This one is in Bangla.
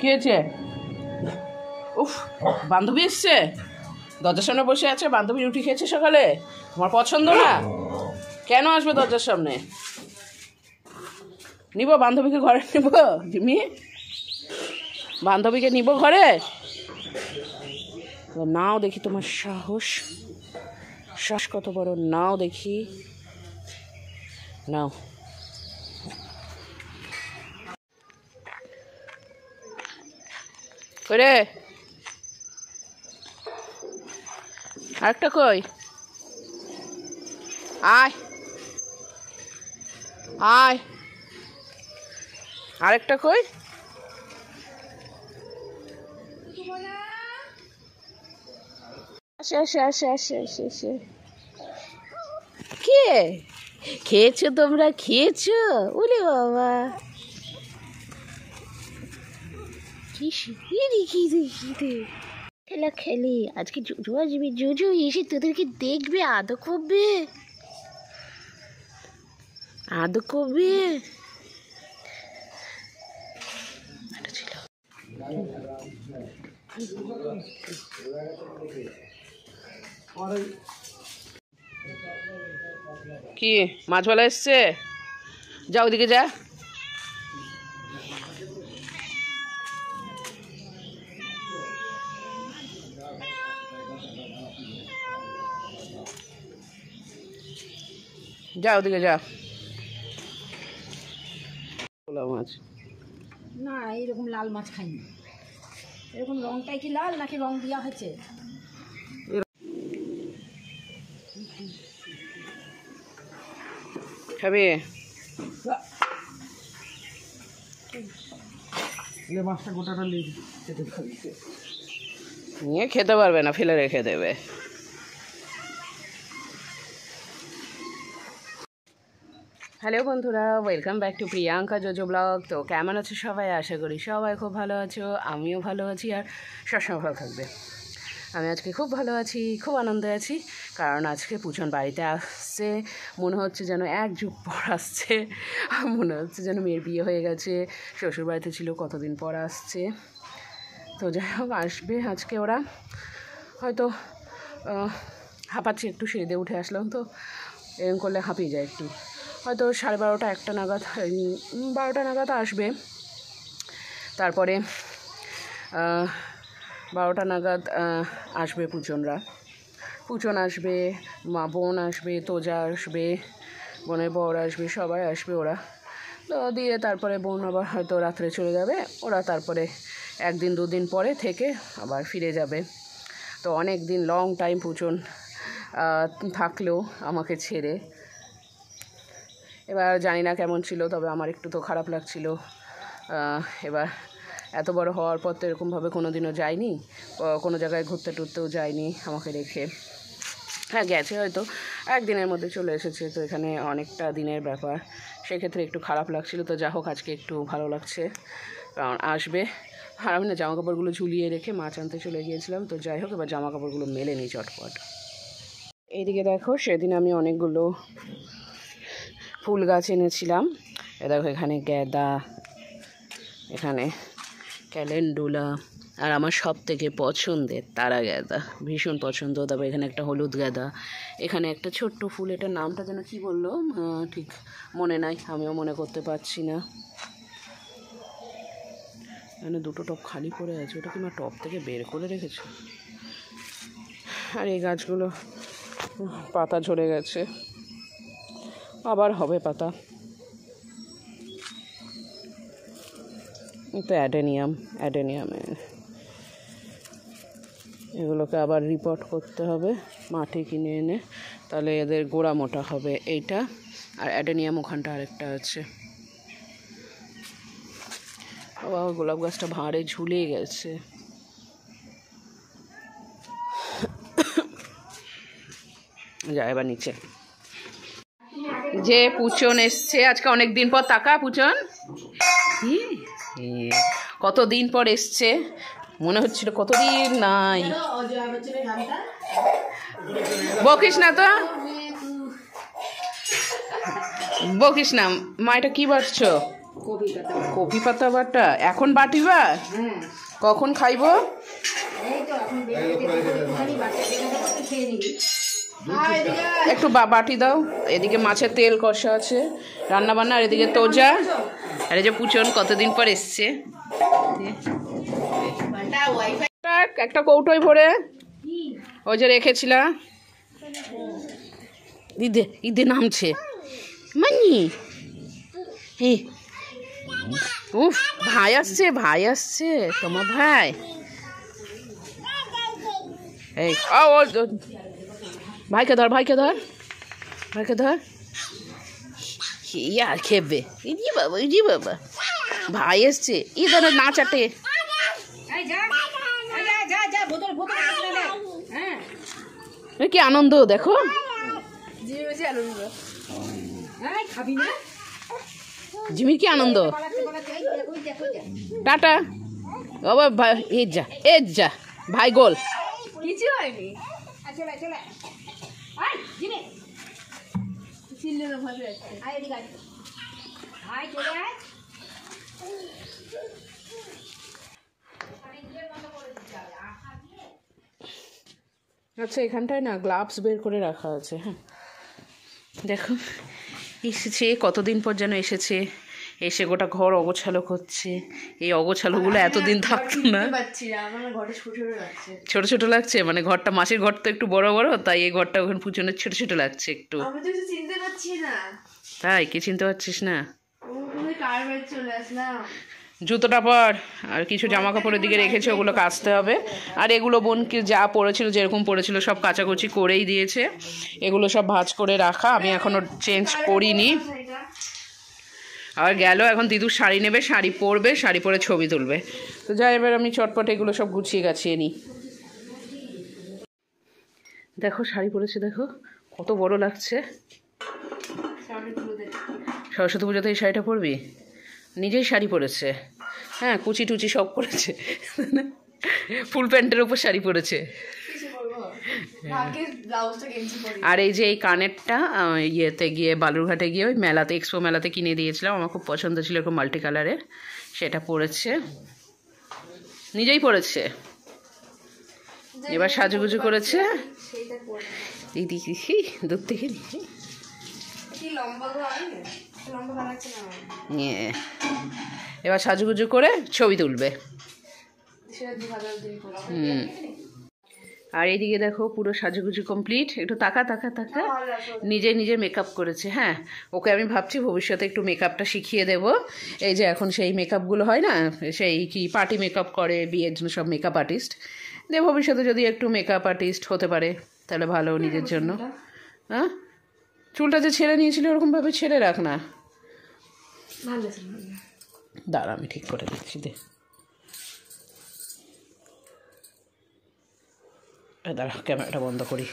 কি হয়েছে? উফ, বান্ধবী এসছে, দরজার সামনে বসে আছে। বান্ধবী রুটি খেয়েছে সকালে, আমার পছন্দ না। কেন আসবে দরজার সামনে? নিব বান্ধবীকে ঘরে, নিব জিমি, বান্ধবীকে নিব ঘরে। নাও দেখি তোমার সাহস, শ্বাস কত বড়, নাও দেখি, নাও। করে আরেকটা কই, আয় আয়, আরেকটা কই। আসে আসে আসে আসে আসে আসে। কে খেয়েছো তোমরা? খেয়েছো? ওরে বাবা, খেলা খেলি আজকে। জুজু আসবি, জুজু এসে তোদেরকে দেখবে, আদর করবে, আদর করবে। কি মাছওয়ালা এসছে? যা ওদিকে যা। যা ওদিকে যা। মাছ না, এইরকম লাল মাছ খাইনি। এরকম রংটাই কি লাল নাকি রং দেওয়া হয়েছে? খাবে? মাছটা গোটাটা নিয়ে খেতে পারবে না, ফেলে রেখে দেবে। হ্যালো বন্ধুরা, welcome back to Priyanka JoJo blog. তো কেমন আছো সবাই? আশা করি সবাই খুব ভালো আছো, আমিও ভালো আছি, আর সবসময় ভালো থাকবে। আমি আজকে খুব ভালো আছি, খুব আনন্দে আছি, কারণ আজকে পুজন বাড়িতে আসছে। মনে হচ্ছে যেন এক যুগ পর আসছে, মনে হচ্ছে যেন মেয়ের বিয়ে হয়ে গেছে। শ্বশুর বাড়িতে ছিল, কতদিন পর আসছে। তো যাই হোক, আসবে আজকে ওরা। হয়তো হাঁপাচ্ছি একটু, সিঁড়ি দিয়ে উঠে আসলাম তো, এরকম করলে হাঁপিয়ে যায় একটু। হয়তো 12:30 1টা নাগাদ, 12টা নাগাদ আসবে। তারপরে 12টা নাগাদ আসবে পুজন আসবে, মা বোন আসবে, তোজা আসবে, বোনের বর আসবে, সবাই আসবে ওরা। তো দিয়ে তারপরে বোন আবার হয়তো রাত্রে চলে যাবে, ওরা তারপরে 1 দিন 2 দিন পরে থেকে আবার ফিরে যাবে। তো অনেক দিন, লং টাইম পুজন থাকলেও আমাকে ছেড়ে। এবার জানি না কেমন ছিল, তবে আমার একটু তো খারাপ লাগছিল। এবার এত বড় হওয়ার পর তো এরকমভাবে কোনো দিনও যায়নি, কোনো জায়গায় ঘুরতে টুরতেও যায়নি আমাকে রেখে। হ্যাঁ, গেছে হয়তো 1 দিনের মধ্যে চলে এসেছে, তো এখানে অনেকটা দিনের ব্যাপার, সেক্ষেত্রে একটু খারাপ লাগছিল। তো যা হোক, আজকে একটু ভালো লাগছে, কারণ আসবে। আর আমি না জামাকাপড়গুলো ঝুলিয়ে রেখে মাছ আনতে চলে গিয়েছিলাম। তো যাই হোক, এবার জামাকাপড়গুলো মেলে নিই চটপট। এইদিকে দেখো, সেদিন আমি অনেকগুলো ফুল গাছ এনেছিলাম। দেখো, এখানে গ্যাদা, এখানে ক্যালেন্ডুলা, আর আমার সব থেকে পছন্দের তারা গ্যাদা, ভীষণ পছন্দ। তবে এখানে একটা হলুদ গ্যাদা, এখানে একটা ছোট্ট ফুল, এটার নামটা যেন কী বললো, ঠিক মনে নাই, আমিও মনে করতে পারছি না। এখানে 2টো টব খালি পড়ে আছে, ওটা কি মা টব থেকে বের করে রেখেছে? আর এই গাছগুলো পাতা ঝরে গেছে, আবার হবে পাতা। তো অ্যাডেনিয়ামে এগুলোকে আবার রিপোর্ট করতে হবে মাটি কিনে এনে, তাহলে এদের গোড়া মোটা হবে। এইটা আর অ্যাডেনিয়াম ওখানটা আরেকটা আছে। বাবা, গোলাপ গাছটা ভাঁড়ে ঝুলে গেছে। যা এবার নিচে। যে পুচন এসছে আজকে অনেক দিন পর, তাকা পুচন, কতদিন পর এসছে, মনে হচ্ছিল কতদিন নাই। বকিস না তো, বকিস না। মা, এটা কি বাড়ছ? কপি পাতা কপি পাতা বাটা এখন বাটিবা? হ্যাঁ কখন খাইবো? এই তো এখন একটুখানি বাটা খেয়ে নিবি। একটু বাটি দাও। এদিকে মাছের তেল কষা আছে, রান্না বান্না, আর এদিকে তোজা, আর এই যে পুচন কতদিন পর এসছে। একটা কৌটোয় ভরে ওই যে রেখেছিলাম। ঈদে ঈদে নামছে মানি। উফ, ভাই আসছে, ভাই আসছে, তোমার ভাই। এই ভাইকে ধর, ভাইকে ধর, ভাইকে ধর। আর খেপবে। ইজি বাবা, ইজি বাবা, ভাই এসছে। ই ধরো না চাটে। কি আনন্দ দেখো, জিমির কি আনন্দ। টাটা বাবা, এর যা, এর যা, ভাই গোল। কিছু হয়নি। আচ্ছা, এখানটায় না গ্লাভস বের করে রাখা আছে। হ্যাঁ দেখো, এসেছে কতদিন পর যেন এসেছে, এসে গোটা ঘর অগোছালো করছে। এই অগোছালোগুলো এতদিন থাকতো না। ছোট ছোট লাগছে, মানে ঘরটা, মাসির ঘর তো একটু বড় বড়, তাই এই ঘরটা ওখানে পুজনের ছোট ছোট লাগছে একটু। তাই কি চিনতে পারছিস না? জুতোটা পর, আর কিছু জামা কাপড়ের দিকে রেখেছে, ওগুলো কাচতে হবে। আর এগুলো বোনকে যা পড়েছিল, যেরকম পড়েছিল সব কাচাকুচি করেই দিয়েছে। এগুলো সব ভাঁজ করে রাখা, আমি এখনো চেঞ্জ করিনি। আর গেল এখন দিদুর শাড়ি নেবে, শাড়ি পরবে, শাড়ি পরে ছবি তুলবে। তো যাই, এবার আমি চটপট এগুলো সব গুছিয়ে গাছিয়ে নিই। দেখো শাড়ি পরেছে, দেখো কত বড় লাগছে। সরস্বতী পুজোতে এই শাড়িটা পরবি? নিজেই শাড়ি পরেছে, হ্যাঁ, কুচি টুচি সব করেছে, ফুল প্যান্টের ওপর শাড়ি পরেছে। আর এই যে এই কানেরটা ইয়েতে গিয়ে, বালুরঘাটে গিয়ে ওই মেলাতে, এক্সপো মেলাতে কিনে দিয়েছিলাম, আমার খুব পছন্দ ছিল, এরকম মাল্টি কালারের। সেটা পরেছে, নিজেই পরেছে। এবার সাজুগুজু করেছে দিদি, দূর থেকে এবার সাজুগুজু করে ছবি তুলবে। আর এইদিকে দেখো পুরো সাজুগুজু কমপ্লিট। একটু তাকা তাকা তাকা, নিজে নিজে মেকআপ করেছে। হ্যাঁ, ওকে আমি ভাবছি ভবিষ্যতে একটু মেকআপটা শিখিয়ে দেব। এই যে এখন সেই মেকআপগুলো হয় না, সেই কি পার্টি মেকআপ করে, বিয়ের জন্য সব মেকআপ আর্টিস্ট। দিয়ে ভবিষ্যতে যদি একটু মেকআপ আর্টিস্ট হতে পারে তাহলে ভালো নিজের জন্য। হ্যাঁ, চুলটা যে ছেড়ে নিয়েছিল ওরকমভাবে ছেড়ে রাখ না। দাঁড়া, আমি ঠিক করে দিচ্ছি, দে। দাঁড়া, ক্যামেরাটা বন্ধ করি।